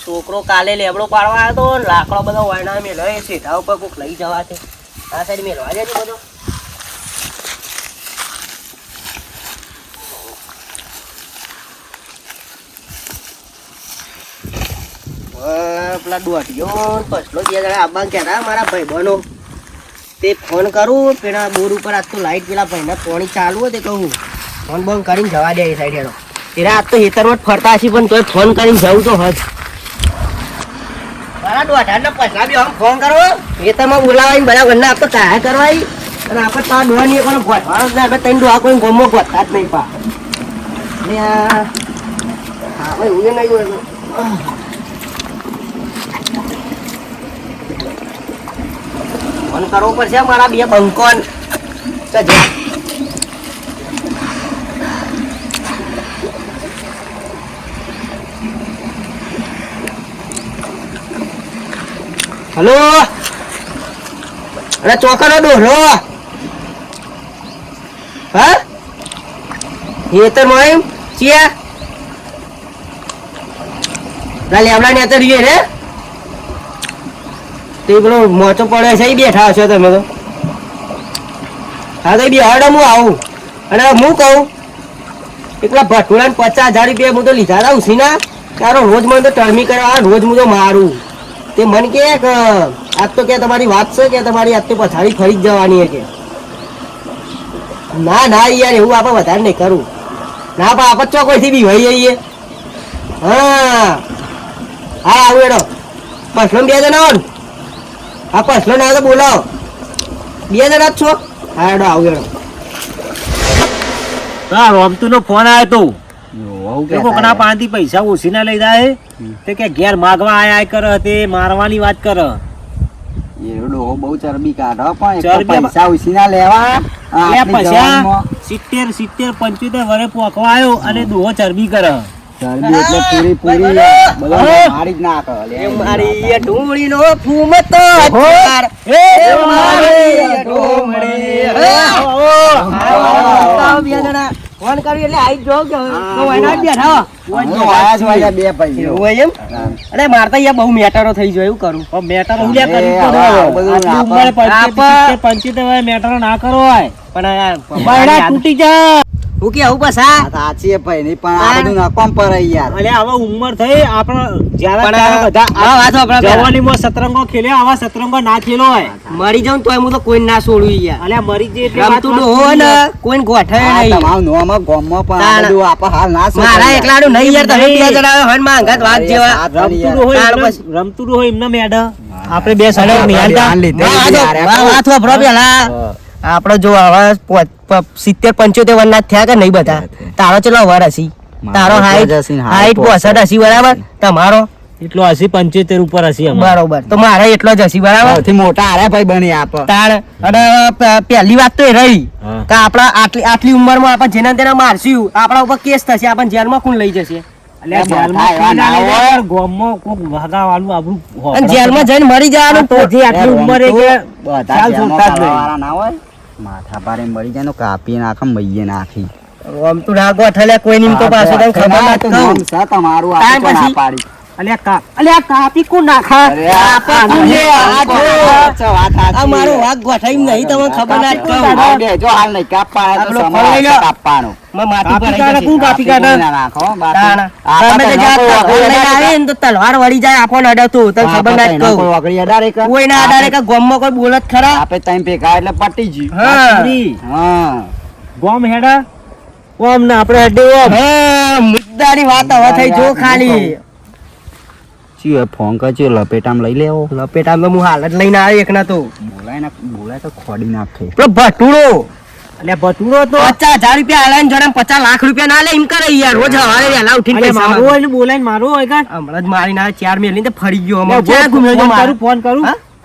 છોકરો કાલે લેબડો પાડવા આવ્યો તો લાકડો બધો વાયણા મેળવે સીધા ઉપર કોક લઈ જવા છે. આ સાઈડ મેળવા જાય બધો. પેલા દોઢિયો પછલો બે જણા આબા કહેતા મારા ભાઈ બનો તે ફોન કરું પેલા બોર ઉપર આજ તો લાઈટ પેલા ભાઈને પાણી ચાલુ હોય તે કહું ફોન બંધ કરીને જવા દે એ સાઈડ એનો તેરા આજ તો હેતરમાં ફરતા હશે પણ તોય ફોન કરીને જવું તો હજ. મારા દોઢાને પછલા બી આમ ફોન કરો હેતરમાં બોલાવાઈને બધા ઘરના આપણે કાયા કરવાય અને આપણે તાર ડોહા નહીં પણ ગોઠવાનો જ નહીં. આપણે ત્રણ ડોહા કોઈ ગમો ગોઠતા જ નહીં પા ને હા ભાઈ હું નહીં હોય ફોન કરવો પડશે મારા બે બંકોન. હલો અરે ચોકનો ડોહલો હા એ તો મોય ચિયા લાલી આપણા ને તો રીએ રે તે પેલો મોચો પડે છે બેઠા છો તમે તો. હા તો બે હડ હું આવું અને હું કહું એકલા ભટુડા 50,000 રૂપિયા હું તો લીધા હતા ઉસીના તારો રોજ મને તો ટર્મી કરવા રોજ હું તો મારું તે મન કે આજ તો કે તમારી વાત છે કે તમારી આજ તો પછાડી ફરી જ જવાની કે ના ના યાર એવું આપણે વધારે નહીં કરું ના પણ આપણે ચોકથી બી વહી જઈએ. હા હા આવું એનો પછલો 2 જણા આવો આ પછલો ના તો બોલાવો 2 જણા જ છો. હા એડો આવું એનો રોમતું નો ફોન આવ્યો તો કોકના પાસેથી પૈસા ઓછીના લઈ જાય તે કે ઘેર માગવા આયા કરે તે મારવાની વાત કરે. એવડો બહુ ચરબી કાઢો પણ પૈસા ઉછીના લેવા પૈસા 70 75 વરે પોકવા આવ્યો અને દોહો ચરબી કરે. ચરબી એટલે પૂરી પૂરી બધો મારી જ નાખે મારી ઢોળીનો ફૂમતો અચાર એ મારી ઢોમડી બે જણા ફોન કર્યો એટલે આઈ જો કે વાયના બેઠા આયા છો આયા બે ભાઈ હોય એમ. અરે મારતા યાર બહુ મેટરો થઈ જાય એવું કરું પણ મેટર ઉલ્યા કરી તો 75 મેટર ના કરો હોય પણ બાયડા તૂટી જા હું કે આવું પાછા સાચી ભાઈ નહીં પણ આ બધું નકોમ પર યાર. અલે હવે ઉંમર થઈ આપણે જ્યારે જવાનીમાં સતરંગો ખેલ્યા આવા સતરંગો ના ખેલો હોય મરી જાઉં તોય હું તો કોઈ ના છોડું યાર. અલે મરી જે રમતું ડોહો ને કોઈ ગોઠે નહીં તમારું નોમાં ગોમમાં પણ આ બધું આપા હાલ ના મારા એકલાનું નહીં યાર તમે બે જણા હન માં અંગત વાત જેવા રમતું ડોહો એમને મેડા આપણે બે સડક નિહાળતા વાત વાપરો પેલા આપડે જો હવે 70-75 વર્ષના થયા કે નહીં બધા તારો ચલો વર હસી તારો હાઈટ 62 હસી બરાબર તમારો એટલો 80-75 ઉપર હસી બરોબર તો મારે એટલો જ હસી બરાબર સૌથી મોટા આરે ભાઈ બની આપ તાણ અને પહેલી વાત તો એ રહી કે આપડા આટલી ઉંમરમાં આપણે જેના તેના મારશું આપણા ઉપર કેસ થશે આપણને જેલમાં કોણ લઈ જશે જેલમાં જઈને મરી જવાનું તો આટલી ઉંમરે માથા પારે મરી જાય કાપી નાખે મૈયે નાખી આમ તું ના ગોઠલે કોઈ ની તો પાછો તને ખબર ના કહું તમારું આ ના પાડી અલ્યા કાપી કો નાખા આ મારો વાઘ ગોઠાઈ નહીં તમને ખબર ના કહું જો હાલ નહીં કાપવાનો તલવાર વળી જાય આપણને અડતું તને ખબર ના કહું કોઈ ના અડારે કે ગોમમાં કોઈ બોલત ખરા આપે તઈ ભેગા એટલે પટી ગયું. હા ગોમ હેડા ગોમ ને આપણે હેડે મુદ્દાની વાત હવે થઈ જો ખાલી ફોન કરજો લપેટામ લઈ લેવો લપેટામ તો હું હાલ જ લઈને આવ્યો એકના તો બોલાય તો ખોડી નાખે પેલો ભટુડો એટલે ભટુડો તો 50,000 રૂપિયા આલાને જોડે 50 લાખ રૂપિયા ના લે એમ કરે યાર રોજ હવારે વહેલા ઉઠીને પૈસા મારો હોય બોલાય મારો હોય કાન હમણાં જ મારી ના 4 મેલીને ફરી ગયો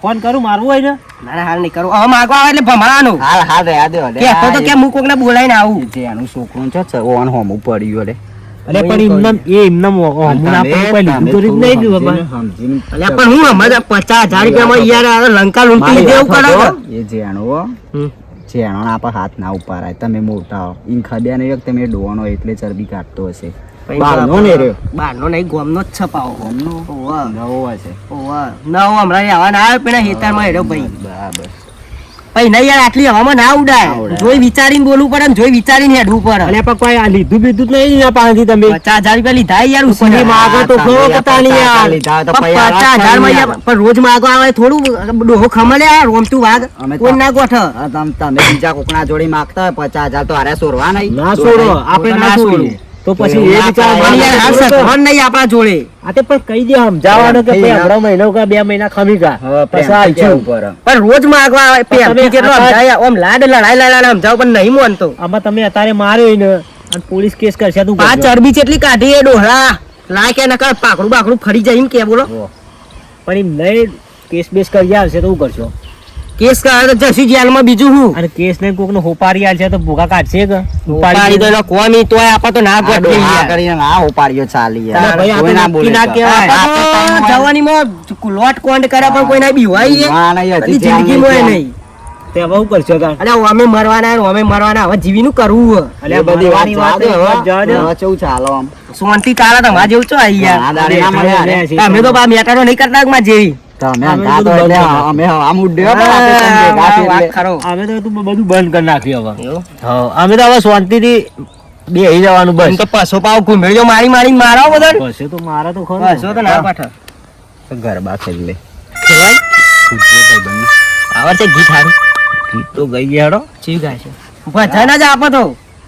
ફોન કરું મારવું હોય ને ના હાલ નહીં કરું હવે માગવા આવે એટલે ભમાવાનું હાલ રે દે કે તો કે હું કોકને બોલાઈને આવું જે આનું છોકરું છે ઓન હોમ પડ્યું રે અલે પણ એમના પણ હું અમારે 50,000 રૂપિયામાં યાર લંકા લૂંટી દેવું કરે એ જેણો આપા હાથ ના ઉપારાય તમે મોટા હો ઈન ખદ્યા નહીં તમે ડોવાનો એટલે ચરબી કાઢતો હશે બહારનો ને રહ્યો. બહારનો નહીં, ગોમનો જ છપાવો. ગોમનો? ઓવા. નવો હશે. ઓવા. નવો હમણાં આવવા ના આવ્યો પેલા હેતરમાં હેડો ભાઈ. બરાબર. ભાઈ નહીં યાર, આટલી હવામાં ના ઉડાય. ના ઉડાય. જોઈ વિચારીને બોલવું પડે ને જોઈ વિચારીને હેડવું પડે. અને પણ કોઈ આ લીધું બીધું જ નહીં એના પાસેથી તમે 50,000 રૂપિયા લીધા યાર પછી ઉછીના. માગો તો ખરો પતા નહીં યાર. લીધા તો પણ પછી આ 50,000 માં યાર, પણ રોજ માગો આવે થોડું ડોહો ખમલે યાર, રોમતું વાઘ અમે કોઈ ના ગોઠ. હા, તમે બીજા કોકના જોડે માગતા હોય 50,000 તો હારે સોરવા નહીં. ના છોડો આપણે ના છોડીએ તો પછી એ બિચારો પણ યાર હાલ સગવડ નહીં આપણા જોડે. આ તે પણ કહી દે સમજાવવાનું કે ભાઈ હમણાં મહિનો કે 2 મહિના ખમી ગયા હવે પછી પ્રેમથી આલશું. કહેવું પડે. પણ રોજ માગવા આવે પણ તમે પેમથી કેટલો આ- સમજાય, ઓમ લાડ લડાઈ સમજાવ પણ નહીં માનતો. આમાં તમે અત્યારે માર્યો ને અને પોલીસ કેસ કરશે તું આ ચરબી ચેટલી કાઢી એ ડોહળા લાય કે નકર પાકડું બાકડું ફરી જાય એમ કે બોલો. પણ એમ નહીં કેસ બેસ કરી આવશે તો શું કરશો? કેસ કરે તો જશું જેલમાં, બીજું હું અને કેસ નહીં કોક નો હોપારી આવશે તો ભૂખા કાઢશે કે ઉપાડી દો એનો કોમી તોય આપા તો ના આ ગોઠવી ડોહા યાર. કરીને ના ઉપાડ્યો ચાલી યાર. ના ભાઈ, આ તો કોઈ ના નક્કી બોલે ના તો. કહેવાય. આ તો જવાનીમાં લોટ કોંડ કરે પણ કોઈ ના બીવાય ના, નહીં, હજી બધી જિંદગીમાં ધ્યાન નહીં. તે હવે શું કરશો તાર? અરે અમે મરવાના હવે જીવીનું કરવું અલે એ બધી વાત મારવાની જવા દે, વાત જવા દે. હવે કેવું ચાલે આમ? શાંતિ તારા તમારા જેવું છો આઈ આ યાર. દાડે ના મળે યાર. અમે તો બા મેટારો નહીં કરતા માં જેવી. તમે અમે અંધા તો બધું એટલે બંધ અમે હવા મુડ્યો પણ આપણે તને ભેગા હા, છીએ વાત એટલે. ખરો. અમે તો તું બધું બંધ કરી નાખ્યું હવે. એવું? હા, અમે તો હવે શાંતિથી બેહી જવાનું એમ બસ. તો પસો પાવ ઘુમેડ્યો મારી મારો બધા પછી તો મારા તો ખરું. પસો તો ના પાઠ ગરબા ખેલી લે. આવડશે ગીત હારું ગીત તો ગઈ હેડો. ચીવ ગાય છે ભજન જ આપો તો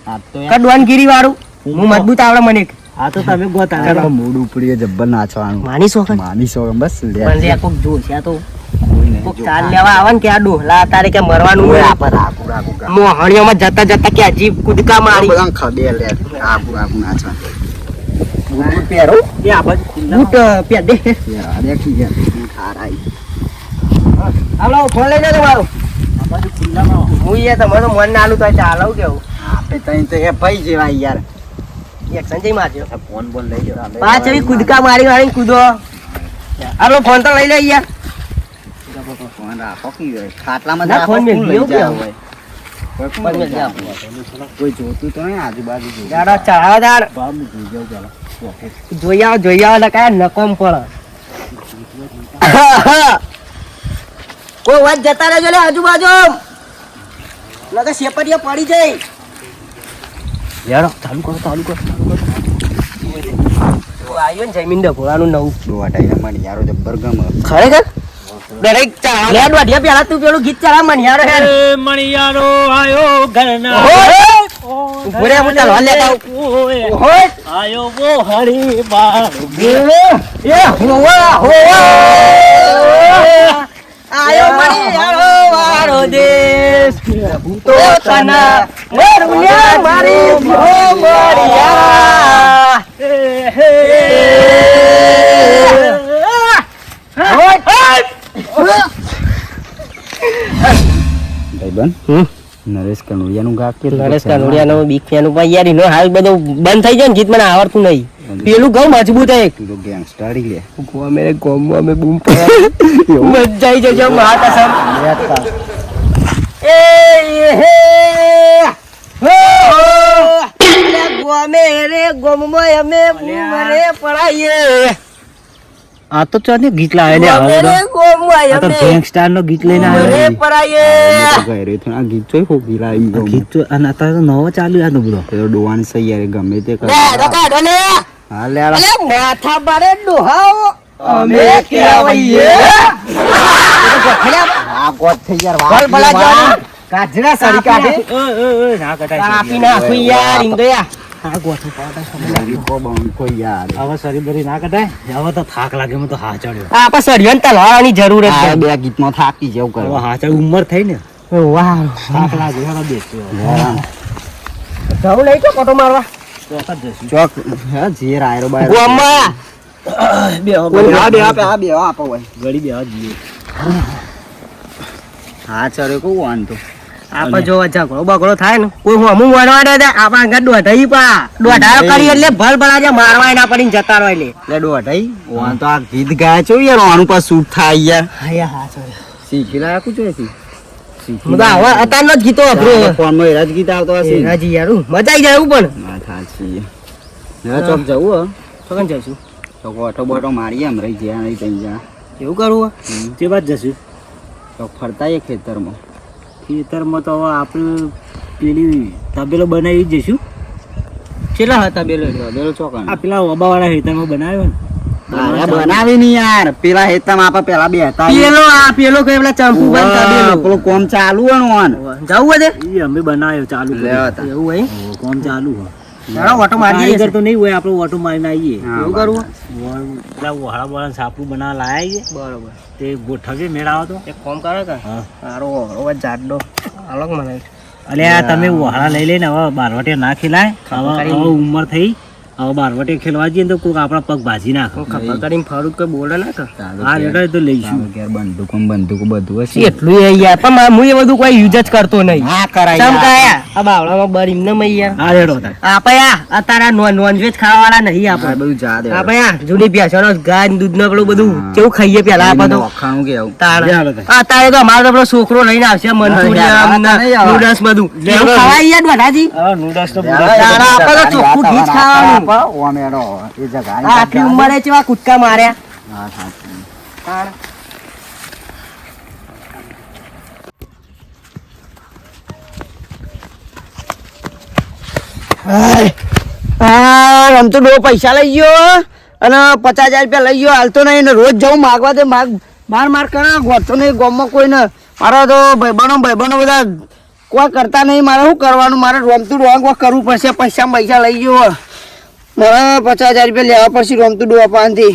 આ તો યાર કડવાનગીરી વાળું હું મજબૂત આવડે મને આ તો તમે ગોતા તારા મૂડ ઉપડી જબ્બર નાચવાનું. માની શોખ માની સો બસ લે. પણ લે કોક જોશે આ તો કોઈ નહીં કોક જો. ચાલ લેવા આવે ને કે આ ડોહલા તારે કે મરવાનું કોઈ હોય આપે રાખું રાખું કામ. મોહણીઓમાં જતા જતા કે હજી કૂદકા મારી બધાને ખબર લે. રાખું રાખું નાચવાનું. બૂટ પહેરો. એ આ બાજુ ખુલ્લા બૂટ પહેર દે યાર, દેખી ગયા. બૂટ હારા ઈ. હાલો ફોન લઈ લેજો મારો આ બાજુ ખુલ્લામાં હું યાર તમારું મન ના આલું તો ચાલવ કેવું આપે તઈ તો એ ભાઈ જેવા યાર. એક સંજય મારજો ફોન બોલ લઈ જાઓ. પાંચ એવી કૂદકા મારી વાળી કૂદો હાલો ફોન તો લઈ લે યાર ફોન રાખો કે ખાટલામાં ના, રાખો, ફોન મેલ કોણ લઈ દેવું જાય કેવું? હોય? કોઈ કોણ ફોન લઈ મેલ જાય દેવું. હોય? કોઈ જોતું તો નહીં આજુબાજુ જોતું. જાડો ચડાવો તાર ભાવ મૂકી જાઉં પેલા. જોઈ આવો લખાય નકોમ પડે કોઈ વાત જતા રહેજો લે આજુબાજુ નકર સેપટિયા પડી જાય હેડો ચાલુ કરો તો આવ્યો ને જમીન ડભોળાનું નવું દોઢાઈને મણિયારો જબ્બર ગમે. ખરેખર દરેક ચડાવ લે દોઢિયા પેલા તું પેલું ગીત ચડાવ મણિયારો હેડ એ મણિયારો આયો ઘરના ઉભો રે હું ચાલવા લેતા આવું. ઓય ઓય આયો વો હરી બાર એ હોવા આયો મણિયારો વાળો દેશ તો તના મરુલ્યા મારી ભોમરિયા ભાઈબંધ, નરેશ કનોડિયાનું ગા કે નરેશ કાનોડિયાનો બિગ ફેન ઉપર યાર એનો હાલ બધું બંધ થઈ જાય ને ગીત મને આવડતું નહીં પેલું ઘઉં મજબૂત હે તું તો ગેંગસ્ટર ઈ લે. અમે ગોમમાં અમે બૂમ પડે મજા આવી જજો મા કસમ એ હે હો અલે ગોમે રે ગોમમાં અમે બૂમ રે પડાઈએ આ તો ચાલે ગીત લાવે લે ગોમે રે ગોમમાં આ તો અમે ગેંગસ્ટર નો ગીત લઈને બૂમ રે આવ્યો પડાઈએ ઘરે તો આ ગીત જોઈ ખોગી લાવી આ ગીત તો અને અત્યારે તો નવો ચાલ્યો આ તો બધો પેલો ડોવાન સહી યાર ગમે તે કરે. લે કાઢો ને હા લે આ. અલે માથા બારે ડોહાઓ અમે કેવઈએ આ ગોત થઈ યાર બોલ વાત ભલા વાત. જવાનું કાજરા સારી કાઢે ના કટાય કાપી નાખું યાર ઇન્દોયા આ ગોઠું પાડે બંકો બંકો યાર. હવે શરીર બરી ના કટાય હવે તો થાક લાગે મને તો હા ચડ્યો આ આપણે સળિયન તલવાની જરૂર જ આ છે બે ગીતમાં થાકી જેવું હવે કરવા. હા ચડ ઉંમર થઈ ને વાહ થાક લાગે હવે બેસ્યો જવું નહીં તો કોટો મારવા ચોક્કસ જશું ચોક હા જે રાયરો બાયરો. ગોમમાં બે આ બે આપે આ બે આપો ભાઈ. ગળી બે જઈએ હા ચરે કો વાંધો. આપણે જો ઝઘડો બગડો થાય ને કોઈ હું અમુક મારવા દે આપણા ઘર દોઢાઈ પા દોઢાયો કરી એટલે ભલ ભલા મારવા ના પડીને જતા રહો એટલે લે ડોઢાઈ વાન તો આ ગીત ગાય છો યાર આનું પર શૂટ થાય યાર. હા sorry શીખી લાયા કુછ એસી હું તો આવા અત્યારનો જ ગીતો વાપર્યો ફોનમાં એરા જ ગીત આવતો હશે. રાજી યાર મજા આવી જાય એવું પણ વાત સાચી. હવે ચોક જવું હો તો કઈ જઈશું ચોક ઓટો બોટો મારીએ એમ રહી જ્યાં નહીં ત્યાં જ્યાં એવું કરવું તે બાદ જશું ચોક ફરતાઈએ ખેતરમાં ખેતરમાં તો હવે આપણે પેલી તબેલો બનાવી જ જઈશું. કેટલા હતા બેલો બેલો ચોક આ પેલા ઓબાવાળા ખેતરમાં બનાવ્યો ને બનાવી નહીં યાર પેલા હેતમાં આપણે પેલા બે હતા પેલો કઈ પેલા ચંપુ પેલો કોમ ચાલુ હોય ને ઓન જવું હે એ અમે બનાવ્યો ચાલુ કર્યો. લેવા તા. એવું હોય કોમ ચાલુ હોય ચાલો ઓટો મારી કારીગર તો નહીં હોય, આપણે ઓટો મારીને આવીએ. હા, એવું કરવું પેલા વહાળા બોળા સાપડું બનાવવા લાયા છીએ. બરોબર તે ગોઠવીએ મેળાવો તો. એક કામ કરે કે હા સારો હોરો જાડો અલગ મને અલે આ તમે વહાળા લઈ લઈને હવે બારવટે ના ખેલાય. હવે ઉંમર થઈ, હવે બારવટે ખેલવા જઈએ ને તો કોઈક આપણા પગ ભાજી નાખે. ખબર કરીને ફાડું કોઈ બોલે ના કે હા રેડો તો લઈશું. ઘેર બંદૂકો બધું હશે એટલું એ યાર પણ હું એ બધું કોઈ યુઝ જ કરતો નહીં. હા કરાય ચમ કાયા આ બાવળામાં બર એમને મય યાર હા રેડો તાર. આપણે આ તારા નોનવેજ ખાવાવાળા નહીં આ આપણે બધું જા દે આપણે આ જૂની ભેંસોનો ગાય ને દૂધ ને પેલું બધું કેવું ખાઈએ પેલા આપણે તો વખાણું કેવું તાણ ચાલો તાર. અત્યારે તો અમારો તો પેલો છોકરો લઈને આવશે મંચુરિયન નૂડલ્સ બધું એવું ખવાય યાર બધાજી હા નૂડલ્સ તો તારા આપણે તો ચોખ્ખું ઘી જ ખાવાનું ઓમેડો એ જગા આટલી ઉંમરે ચેવા કૂદકા માર્યા હા સાચું તાણ રમતો ડો પૈસા લઈ ગયો અને 50,000 રૂપિયા લઈ ગયો હાલતો નહીં ને રોજ જવું માગવા તે માર કરા ગોઠતો નહીં ગામમાં કોઈને મારા તો ભાઈબંધો બધા કોઈ કરતા નહીં. મારે શું કરવાનું, મારે રમતું ડોવા કરવું પડશે. પૈસા લઈ ગયો મારે 50,000 રૂપિયા લેવા પડશે રમતું ડોવા પાસેથી.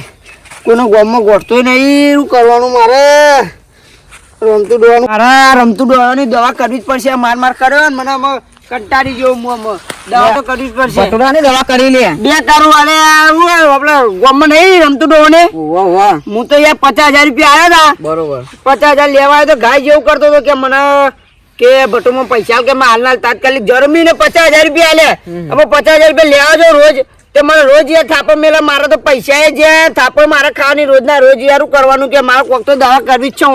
કોઈનો ગામમાં ગોઠતો નહીં. શું કરવાનું મારે રમતું ડોવાનું રમતું ડોવાની દવા કરવી જ પડશે. માર કર્યો ને મને આમાં કંટાળી ગયો હું દવા તો કરવી જ પડશે. બટુરાની દવા કરી લે બે તારું વાલે આપણે ગામમાં નહીં રમતું ડોવાને હું તો યાર 50,000 રૂપિયા આવ્યા હતા. બરોબર 50,000 લેવા આવ્યો તો ગાય જેવું કરતો હતો કે મને કે ભટ્ટુમાં પૈસા કે હાલના તાત્કાલિક જરમીને 50,000 રૂપિયા આલે. હવે 50,000 રૂપિયા લેવા જો રોજ તે મને રોજ યાર થાપડ મેલા મારે તો પૈસા જે થાપડ મારે ખાવાની રોજના રોજ યાર શું કરવાનું કે મારે કોક તો દવા કરવી જ છે.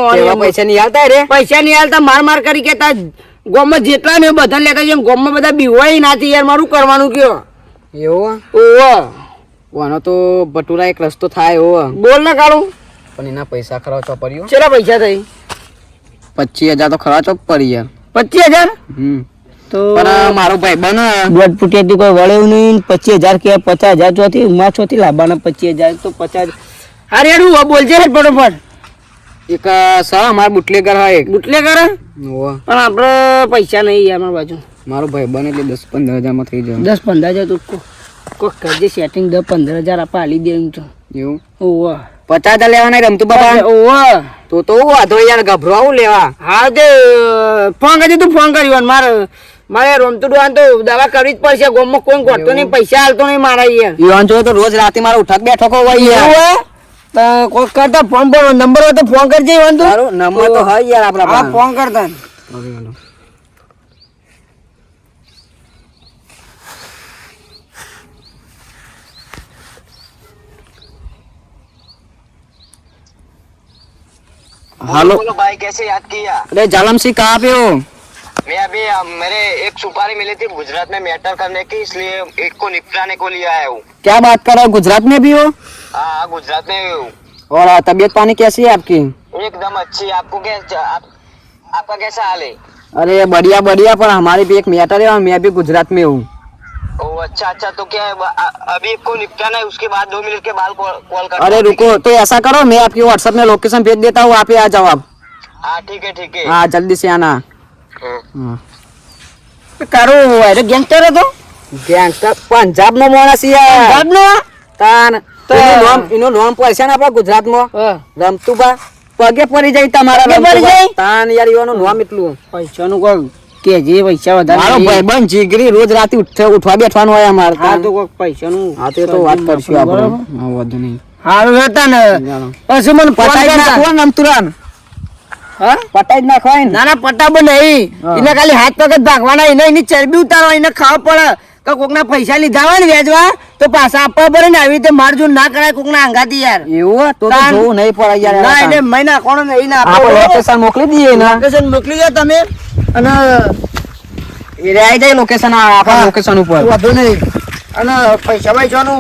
પૈસા નહીં આવતા રે પૈસા નહીં હાલતા માર કરી કે તાર ગામમાં જેટલા ને બધા લેતા છે ગામમાં બધા બીવાય નાથી યાર મારું કરવાનું કયો એવું ઓહો ઓનો તો બટુરા એક રસ્તો થાય એવો બોલ ને કાઢું પણ એના પૈસા ખર્ચો પડ્યો કેટલા પૈસા થઈ 25,000 તો ખર્ચો પડી યાર 25,000 તો પણ મારો ભાઈ બન દોઢ ફૂટિયાથી કોઈ વળ્યું નહીં. 25,000 કે 50,000 ચોથી ઉમા ચોથી લાવવાના 25,000 તો 50. હા રેડું બોલજે રે ફટોફટ. એક સર અમાર બુટલેગર હોય એક બુટલે કરે ઓવા પણ આપણે પૈસા નહીં યાર મારી બાજુ. મારો ભાઈ બન એટલે 10-15,000 માં થઈ જાય 10-15,000 તો કોક કરજે સેટિંગ 10-15,000 આપણે હાલી દે એમ તો. એવું ઓવા 50,000 લેવાના રમતું બાપા ઓવા તો વાંધો યાર ગભરો આવું લેવા હા તે ફોન કરજે તું ફોન કર્યો મારે રમતું ડોહાન તો દવા કરવી જ પડશે. ગામમાં કોઈ ગોઠતો નહીં પૈસા હાલતો નહીં મારા યાર. ઈવાન જો તો રોજ રાતે મારો ઉઠક બેઠો હોય યાર કોઈ કરતા ફોન પર નંબર હોય તો ફોન કરજે ઈવાન તું. મારો નંબર તો હોય યાર આપડા હા પાસે. ફોન કરતા हेलो बोलो भाई कैसे याद किया? अरे जालम सिंह कहाँ पे हो? मैं अभी मेरे एक सुपारी मिली थी गुजरात में मैटर करने की, इसलिए एक को निपटाने को लिए आया हूँ. क्या बात कर रहे हो, गुजरात में भी हो? हाँ गुजरात में हूँ. और तबीयत पानी कैसी है आपकी? एकदम अच्छी. आपको आपका कैसा हाल है? अरे बढ़िया बढ़िया, पर हमारी भी एक मैटर है और मैं भी गुजरात में हूँ. ओह अच्छा तो क्या है अभी एक को निपटाना है, उसके बाद 2 मिनट के बाद कॉल कर. अरे रुको, तो ऐसा करो मैं आपकी व्हाट्सएप में लोकेशन भेज देता हूँ, आप आ जाओ आप. हाँ ठीक है. हाँ जल्दी से आना. કારો અરે ગેંગસ્ટર હતો ગેંગસ્ટર પંજાબ નો માણસ યાર. પંજાબનો તાન તો એનો નામ પડશે ને આપણા ગુજરાતમાં રમતુબા પગે પડી જાય તમારા પગે પડી જાય? તાન યાર એનું નામ એટલું પૈસાનું કોઈ કે જે પૈસા વધારે મારો નહીં. ભાઈબંધ જીગરી રોજ રાતે ઉઠવા બેઠવાનું હોય અમારે. હા તો કોઈ પૈસાનું હા તો વાત કરશું આપણે. હા વધુ નહીં. હારું હતા ને પછી મને પટાઈ પટાઈ નાખવા ને રમતુરાન. હા પટાઈ જ નાખવા ને. ના પટાબો નહીં એને ખાલી હાથ પગ જ ભાગવાના એને એની ચરબી ઉતારવા એને ખાવા પડે કે કોકના પૈસા લીધા હોય ને વેચવા તો પાછા આપવા પડે ને આવી રીતે મારજૂન ના કરાય કોકના આંગાથી યાર. એવું તો જોવું નહીં પડે યાર. ના એને મય નાખવાનો નહીં ના આપણે લોકેશન મોકલી દઈએ ને. લોકેશન મોકલી દો તમે અને એ રહી જાય લોકેશન આપણા લોકેશન ઉપર. વધુ નહીં અને પૈસા નું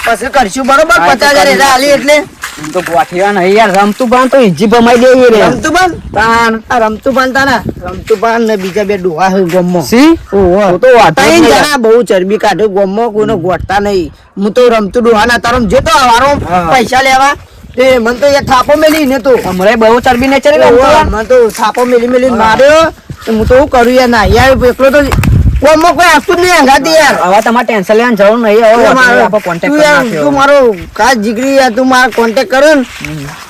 પછી કરશું બરોબર. હા, એ તો 50,000 એના હાલી એટલે એમ તો ગોઠિયા નહીં યાર, રમતું બાન તો ઈજી ભમાઈ દેવી રે. રમતુબાન રમતુબાન ને બીજા બે ડોહા છે ગોમમાં. સી ઓહો. તો વાતો જ ત્રણ નહીં. જણા બહુ ચરબી કાઢે ગોમમાં, કોઈને ગોઠતા નહીં. હું તો રમતું ડોહા ના તારો જે તો આવારો હા. પૈસા લેવા તે મને તો યાર થાપો મેલી ને તો હમણાં બહુ ચરબી ને ચડે મને તો થાપો મેલી માર્યો. તો હું તો શું કરું યાર, ના યાર એકલો તો ગોમમાં કોઈ આવતું જ નહીં હંગાતી યાર. હવે તમારે ટેન્શન લેવાની જરૂર નહીં. હવે આપણે કોન્ટેક્ટ તું કરી યાર, નાખ્યો. તું મારો ખાસ જીગરી યાર, તું મારો કોન્ટેક્ટ કરો ને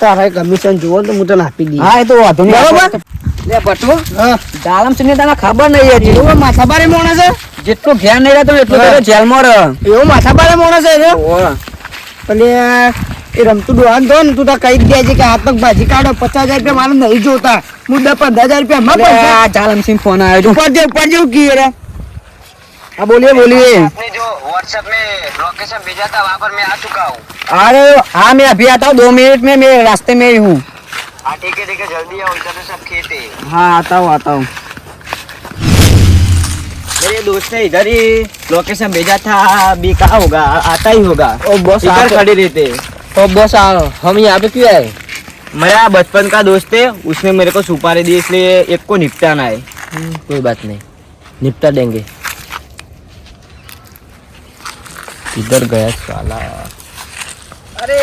તારે કમિશન જોવો ને તો હું તને આપી દઈશ. હા એ તો વાંધો નહીં. બરોબર. લે પટુ હા. જાલમસિંહ ને તને ખબર નહીં હતી. એવો માથાભારે માણસ છે, જેટલું ઘેર નહીં રહેતો એટલું હા. તો જેલમાં રહે. એવો માથાભારે માણસ છે રે. ઓહ. અને એ રમતું ડોહાન તો ને તું તો કહી જ દેજે કે હાથ પગ ભાજી કાઢો. 50,000 રૂપિયા મારે નહીં જોતા. મુદ્દા 15,000 રૂપિયા માં અરે પૈસા. આ જાલમસિંહ ફોન આવ્યો જો. ઉપર જેવું કી રે. હા બોલીએ आपने जो व्हाट्सएप में लोकेशन भेजा था वहाँ पर मैं आ चुका हूँ। अरे हाँ मैं अभी आता हूँ 2 मिनट में, मैं रास्ते में ही हूँ. हाँ ठीक है जल्दी आओ, इधर तो सब खेत है। हाँ आता हूँ. मेरे दोस्त ने इधर ही लोकेशन भेजा था, अभी कहाँ होगा, आता ही होगा. ओ बॉस इधर खड़े रहते. तो बॉस हम यहाँ पे क्यों आए? मेरा बचपन का दोस्त है, उसने मेरे को सुपारी दी, इसलिए एक को निपटाना है. कोई बात नहीं, निपटा देंगे. इधर गया साला. અરે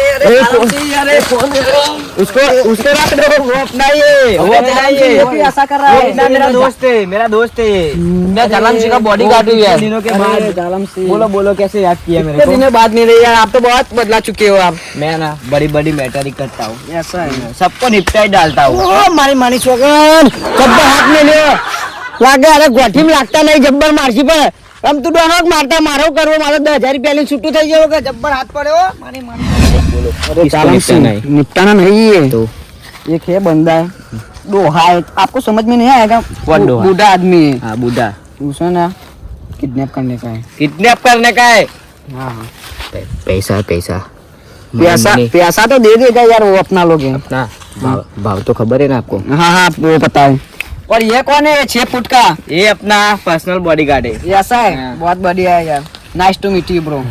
उसको उसको रख दो, वो अपना ही है, वो अपना ही है. ऐसा कर रहा वो है. इतना मेरा दोस्त है ये. मैं जालमसिंह का बॉडीगार्ड हूँ यार. दिनों के बाद जालमसिंह. बोलो कैसे याद किया मेरे कितने को. दिनों बाद मिले यार, आप तो बहुत बदला चुके हो आप. मैं ना बड़ी मैटर ही करता हूँ, ऐसा है. सबको निपटा ही डालता हूँ. ઓ મારી માની છોકન જબ્બર હાથ મે લ્યો લાગે અરે ગોઠીમાં લાગતા નહીં જબ્બર મારશી પણ રમતું ડોનો મારતા મારો કરવો મારો 10,000 રૂપિયા લઈને છૂટું થઈ ગયો કે જબ્બર હાથ પડ્યો મારી માની. अरे इसको जालमसिंह निपटाना है. निपटाना नहीं है तो एक है बंदा है, दोहा है, आपको समझ में नहीं आएगा. कौन दोहा? बूढ़ा आदमी है, हाँ बूढ़ा दूसरा ना किडनैप करने का है. किडनैप करने का है. हाँ पैसा पैसा नहीं, पैसा तो दे देगा यार, वो अपना लोग है. अपना भाव तो खबर है ना आपको. हाँ हाँ वो पता है. और ये कौन है 6 फुट का? ये अपना पर्सनल बॉडीगार्ड है. ये ऐसा है. हाँ. बहुत बढ़िया है यार, nice to meet you bro.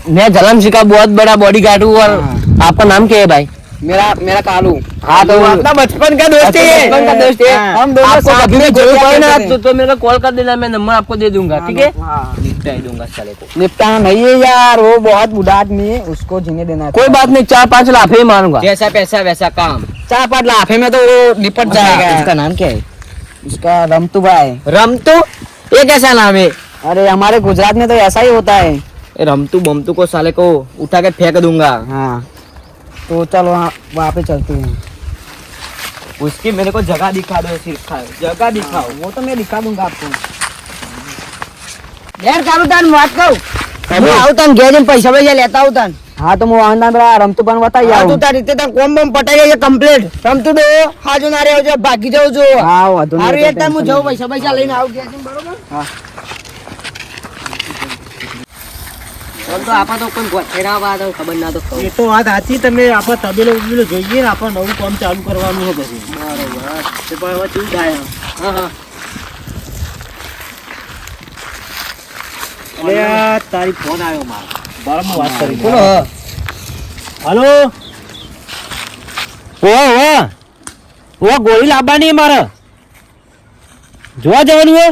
मैं जालमसिंह का बहुत बड़ा बॉडीगार्ड हूँ. और हाँ. आपका नाम क्या है भाई? मेरा कालू. हाँ तो अपना बचपन का दोस्त है. बचपन का दोस्त है. हाँ. हम दोनों आपको साथ कभी में भी जरूरत खेला पड़े ना करते थे. तो मेरे को कॉल कर देना, मैं नंबर आपको दे दूंगा. ठीक है, हाँ. निपटा ही दूंगा साले को. निपटाना नहीं है यार, वो बहुत बूढ़ा आदमी है, उसको जीने देना है. कोई बात नहीं, 4-5 लाफे ही मारूंगा. जैसा पैसा वैसा काम. 4-5 लाफे में तो वो निपट जाएगा. इसका नाम क्या है? उसका रमतुबा है. रमतू. ये कैसा नाम है? अरे हमारे गुजरात में तो ऐसा ही होता है. ये रमतू बमतू को साले को उठा के फेंक दूंगा. हाँ तो चलो वहाँ पे चलते हैं. उसकी मेरे को जगह दिखा दो, सिर्फ जगह दिखाओ. वो तो मैं दिखा दूंगा आपको. યાર કાલું તાન વાત કહું હું આવું તાન ઘેર જઈને પૈસા લેતા આવું તાન. हाँ तो मैं वहाँ ना रमतुबा बताइए. તું તાર રીતે તાર કોમ બમ પટાઈ જાય કમ્પ્લીટ રમતું ડો હાજો ના રહ્યો છે ભાગી જાઉં છું. हाँ वादो नहीं. હારું યાર તાર હું જાઉં પૈસા લઈને આવું ઘેર જઈને બરોબર. હા. ફોન તો આપા તો કોઈ ગોઠેરા વાદ ખબર ના તો એ તો વાત સાચી. તમે આપણે તબેલો બબેલો જોઈએ ને, આપણે નવું કામ ચાલુ કરવાનું છે પછી. બરોબર. તો પણ હવે શું થાય? હા હા અરે આ તારી ફોન આવ્યો મારો. બરાબર વાત કરી. બોલો. હલો. ઓ ગોળી લાવવાની મારે જોવા જવાનું હે.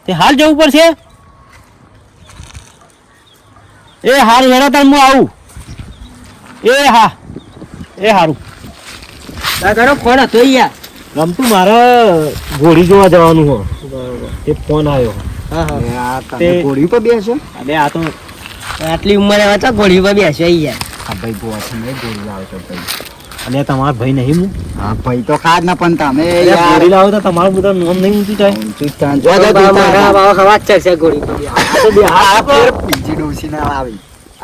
તે હાલ જવું પડશે. એ હાલ હેડો તાર હું આવું. એ હા એ હારું. તારો ફોન હતો યાર. રમતું મારે ઘોડી જોવા જવાનું હો. તે ફોન આવ્યો. હા હા તે- घोड़ी पर बैठे. અરે આ તો આટલી ઉંમરે હતા ઘોડી પર બેસે યાર. हाँ भाई वो अच्छी नहीं घोड़ी लाओ तो भाई. અને તમારા ભાઈ નહીં હું. हाँ भाई तो खाद ना पंता में ઘોડી લાવો તો તમારું બધા નામ નહીં ઊંચું થાય. મારા બાવા ખવા જ છે ઘોડી પર. આ તો બે હાથ પર બીજી ડોસી ના આવી.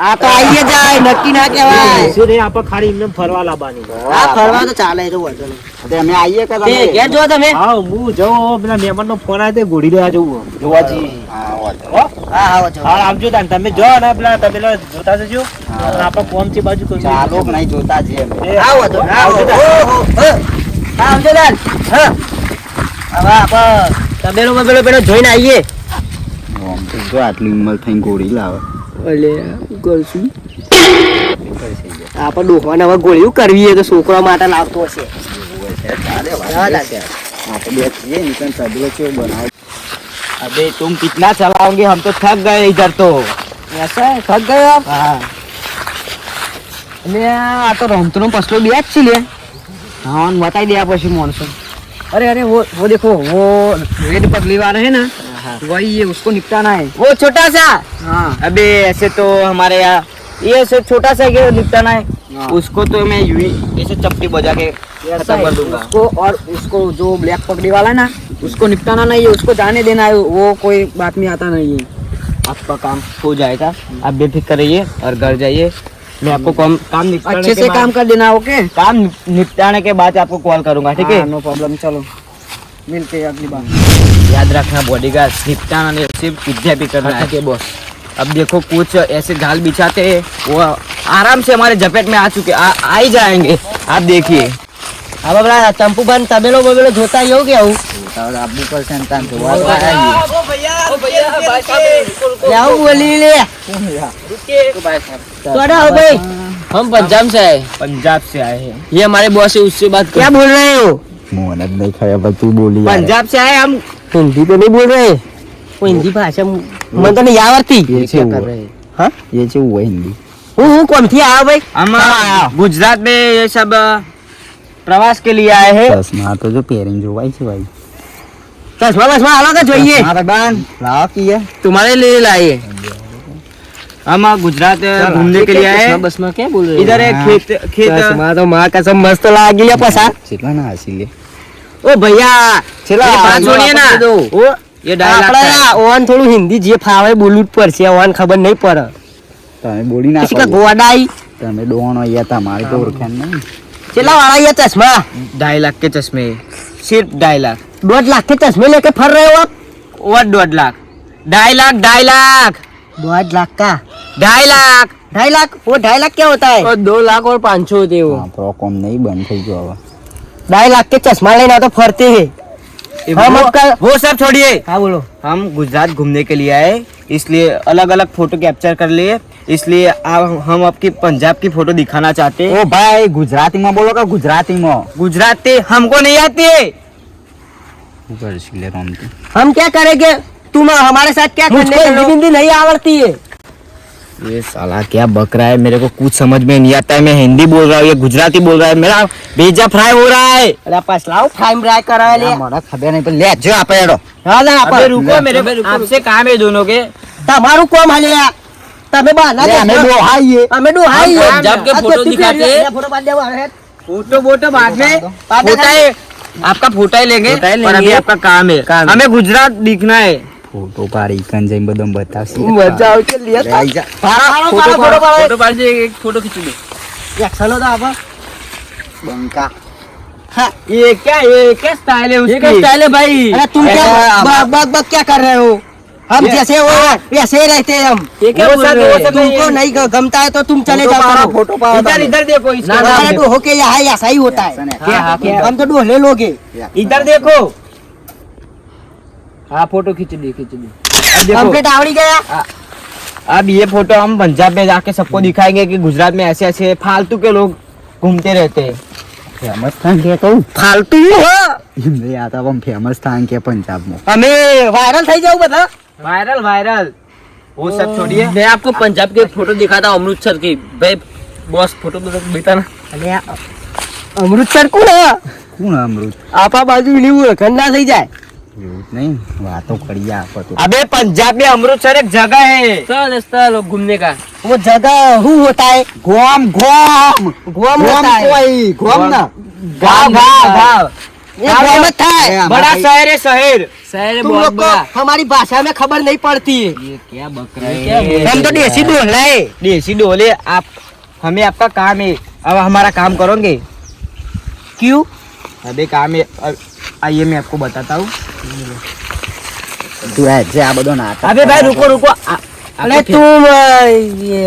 આ તો આઈએ જાય નક્કી ના કહેવાય. બેસી રહે, આપણે ખાલી એમને ફરવા લાવવાની. આ ફરવા તો ચાલે એ તો વાંધો નહીં. અરે અમે આવીએ કે તે ઘેર જો તમે. હા હું જાઉં. પેલા મહેમાનનો ફોન આવ્યો તે ઘોડી લેવા જવું જોવા જઈએ. હા વાંધો. હો? હા હા વાંધો. હા આવજો તાન. તમે જો ને પેલા તબેલા જોતા જજો. અને આપણે કોમ થી બાજુ કોઈ ચાલો કે નહીં જોતા છીએ અમે. એ હા વાંધો. હા આવજો તાન. હા આવજો દાન. હા હવે આપણે તબેલો બબેલો પેલો જોઈને આવીએ. આમ તો જો આટલી ઉંમર થઈને ગોળી લાવે. અલે કરશું આપણે ડોહાને હવે ગોળીઓ કરવી છે તો છોકરા માટે લાવતો હશે. આપણે બે છીએ ને ત્યાં તબલો કેવો બનાવે. अबे तुम कितना चलाओगे हम तो थक गए इधर तो ऐसा है थक गए आप हाँ अरे आ तो रमतनो पसलो दिया જ છે લે हाँ बताई दिया પછી मानसून अरे अरे वो देखो वो रेड पगली वाला है ना वही है उसको निपटाना है वो छोटा सा हाँ अबे ऐसे तो हमारे यहाँ ये ऐसे छोटा सा के निपटाना है उसको तो मैं यूं ही ऐसे चपटी बजा के खत्म कर दूंगा उसको और उसको जो ब्लैक पगड़ी वाला ना उसको निपटाना नहीं है उसको जाने देना है वो कोई बात में आता नहीं है आपका काम हो जाएगा आप बेफिक्र रहिए और घर जाइए मैं आपको काम निपटाने अच्छे से काम कर देना ओके काम निपटाने के बाद आपको कॉल करूंगा ठीक है नो प्रॉब्लम चलो मिलते अगली बार याद रखना बॉडीगार्ड निपटाना नहीं सिर्फ किडनैप करना है बॉस अब देखो कुछ ऐसे जाल बिछाते हैं वो आराम से हमारे जपेट में आ चुके आ ही जाएंगे आप देखिए હવે પેલા ચંપુભાઈ તબેલો બબેલો જોતા એવું કે આવું આબુ પર સંતાન જોવા તો આવીએ. લે આવું બોલી લે तोड़ा हो भाई हम पंजाब से आए पंजाब से आए हैं ये हमारे बॉस है उससे बात क्या बोल रहे हो મોન જ નહીં ખાયા પણ તું બોલી યાર. पंजाब से आए हम हिंदी तो नहीं बोल रहे वो हिंदी भाषा मन तो नहीं आवड़ती ये છે એવું. हाँ ये છે એવું હિન્દી. हूँ कौन थी आओ भाई हम गुजरात में ये सब प्रवास के लिए आए हैं ચશ્મા તો જો પહેરીને જોવાય છે ભાઈ. चश्मा बसमा अलग है જોઈએ મારા બાન લાવ કીએ. तुम्हारे लिए लाए हम गुजरात घूमने के लिए आए हैं बस में क्या बोल रहे इधर एक खेत खेत चश्मा तो माँ कसम मस्त लागी ले पसा કેટલા ના હસી લે. ओ भैया ये बात सुनिए ना ओ ये डायलॉग આપડા ઓન થોડું હિન્દી જે ફાવે બોલવું જ પડશે ઓન ખબર નહીં પડે તમે બોલી ના પછી કા ગોડાઈ તમે ડોણો અહીંયા તમારી તો ઓળખાણ નહીં. કેટલા વાળા ये चश्मा 2.5 लाख के चश्मे सिर्फ 2.5 लाख 1.5 लाख के चश्मे लेके फर रहे हो आप और 1.5 लाख 2.5 लाख 2.5 लाख 2.5 लाख का 2.5 लाख 2.5 लाख वो 2.5 लाख क्या होता है और 2 लाख और 500 होते हैं वो આપણો કોમ નહીં બંધ થઈ ગયો હવે. 2.5 लाख के चश्मा लेना तो फरते हैं हम आपका वो सब छोड़िए हाँ बोलो हम गुजरात घूमने के लिए आए इसलिए अलग अलग फोटो कैप्चर कर लिए इसलिए हम आपकी पंजाब की फोटो दिखाना चाहते हैं ઓ ભાઈ ગુજરાતીમાં બોલો કે ગુજરાતીમાં. गुजराती हमको नहीं आती है શું કરશી લે રમતું. हम क्या करेंगे तुम हमारे साथ क्या करने हिंदी हिंदी नहीं आवड़ती है ये साला क्या बक रहा है मेरे को कुछ समझ में नहीं आता है मैं हिंदी बोल रहा हूँ ये गुजराती बोल रहा है मेरा भेजा फ्राई हो रहा है अरे पसलाओ टाइम ब्राय करा ले મને ખબર નહીં પણ લે જો આપણે હેડો. હા ના अबे रुको मेरे आपसे काम है दोनों के તમારું કોમ હાલે તમે બહાના લે, અમે ડોહાઈએ. અમે ડોહાઈએ हम पंजाब के फोटो दिखाते हैं फोटो बांध देवा है फोटो फोटो बाद में फोटा ही आपका फोटा ही लेंगे पर अभी आपका काम है हमें गुजरात दिखना है ફોટો પાડી કન જઈને બધું બતાવશે. મજા આવશે લે આઈ જા. फोटो फोटो पाड़ से एक फोटो खींच ले एक्शन होता आप બંકા. ये क्या स्टाइल है उसकी ये क्या स्टाइल है भाई अरे तुम क्या बक क्या कर रहे हो हम जैसे हो वैसे ही रहते हैं हम ये क्या बोल रहे हो? तुमको नहीं गमता है तो तुम चले जाओ ફોટો પાડો. इधर इधर देखो इसको हमारा डोहो के यहाँ ऐसा ही होता है हम तो डोले लोगे इधर देखो हाँ फोटो खींच ली अब देखो कंप्लीट आवड़ी गया अब ये फोटो हम पंजाब में जाके सबको दिखाएंगे कि गुजरात में ऐसे ऐसे फालतू के लोग घूमते रहते हैं ફેમસ સ્થાન કે કહું. फालतू हो એમને આ તો આમ ફેમસ સ્થાન કે પંજાબમાં. हमें वायरल થઈ जाऊ बता वायरल वायरल वो सब छोड़िए मैं आपको पंजाब की एक फोटो दिखाता हूँ अमृतसर की भाई बॉस फोटो तो बेटा ना अरे अमृतसर को ना કોણ અમૃત. आपा बाजू नीव खंडा થઈ જાય એવું જ નહીં વાતો કરીએ આપણે તો. अबे पंजाब में अमृतसर एक जगह है चल स्थल घूमने का वो जगह हु होता है ગોમ ગોમ गोम होता है કોઈ ગોમ ના. गाँव गाँव गाँव ये गोम था बड़ा शहर है शहर शहर तुम लोग को हमारी भाषा में खबर नहीं पड़ती है ये क्या बक रहा है हम तो देसी बोल रहे हैं देसी डोले आप हमें आपका काम है अब हमारा काम करोगे क्यों अबे काम है आइए मैं आपको बताता हूँ તું આ જે આ બધો નાટક अबे भाई रुको रुको अरे तुम ये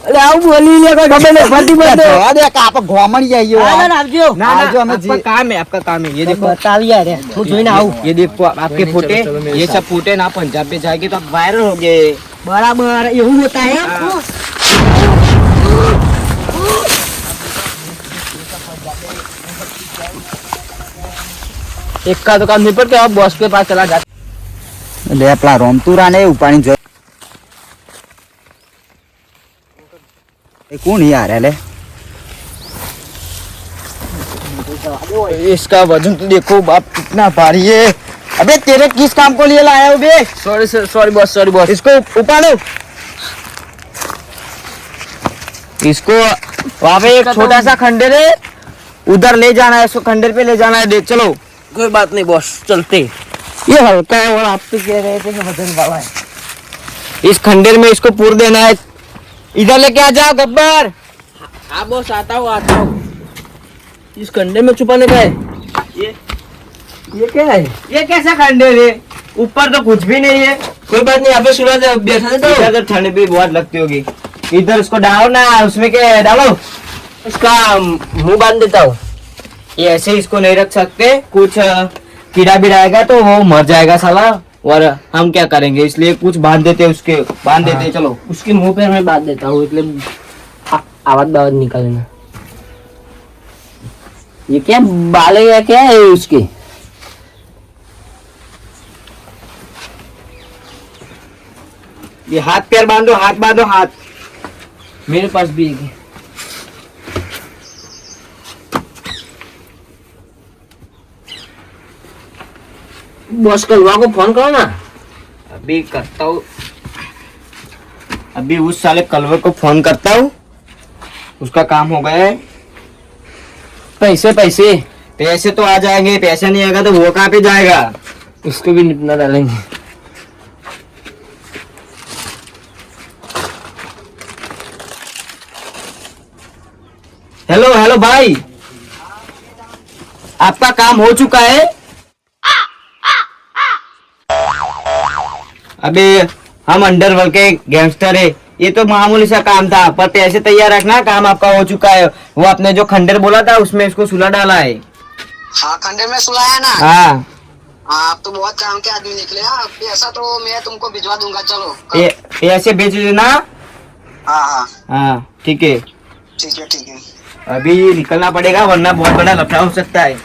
અરે આવું બોલી લે કોઈ ખબર નહીં પડતી क्या બધે दवा दे का आप घोमण जाइए હા, ના, આવજો ना ना जो हमें आपका जी- काम है आपका काम है ये देखो બતાવી યાર હું જોઈને આવું ये देखो आपके फोटे ये सब फोटे ना पंजाब में जाएंगे तो आप वायरल हो गए બરાબર એવું હોતા હે एक का तो काम निपट के आप बॉस के पास चला जाता ले अपना रोमतुरा ने उपानी जो ये कौन यार है ले इसका वजन तो देखो बाप कितना भारी है अबे तेरे किस काम को लिए लाया हो बे सॉरी सॉरी बॉस इसको उपाड़ो इसको वहाँ पे एक छोटा सा खंडर है उधर ले जाना है इसको खंडर पे ले जाना है देख चलो कोई बात नहीं बॉस चलते ये हल्का है और आप तो कह रहे थे कि वजन वाला है इस खंडर में इसको पूर देना है इधर लेके आ जाओ गब्बर हाँ बॉस आता हूँ इस खंडर में छुपाने का है ये क्या है ये कैसा खंडर है ऊपर तो कुछ भी नहीं है कोई बात नहीं यहाँ पे सुना दे बैठा दे इधर तो ठंड भी बहुत लगती होगी इधर उसको डालो ना उसमें क्या डालो उसका मुंह बांध देता हूँ ये ऐसे इसको नहीं रख सकते कुछ कीड़ा भी आएगा तो वो मर जाएगा साला और हम क्या करेंगे इसलिए कुछ बांध देते उसके बांध देते चलो उसके मुंह पे मैं बांध देता हूँ इसलिए आवाज निकालना ये क्या बाले या क्या है उसके ये हाथ पैर बांधो हाथ मेरे पास भी एक है बॉस कलवा को फोन करो ना अभी करता हूँ अभी उस साले कलवे को फोन करता हूँ उसका काम हो गया है पैसे तो आ जाएंगे पैसे नहीं आएगा तो वो कहाँ पे जाएगा उसको भी निपटा डालेंगे हेलो भाई आपका काम हो चुका है अबे हम अंडरवर्ल्ड के गैंगस्टर है ये तो मामूली सा काम था पर पैसे तैयार रखना काम आपका हो चुका है वो आपने जो खंडर बोला था उसमें इसको सुला डाला है हाँ खंडर में सुलाया ना। हाँ हाँ आप तो बहुत काम के आदमी निकले। हाँ पैसा तो मैं तुमको भिजवा दूंगा चलो। पैसे भेज देना। हाँ हाँ हाँ ठीक है ठीक है ठीक है। अभी निकलना पड़ेगा वरना बहुत बड़ा लफड़ा हो सकता है।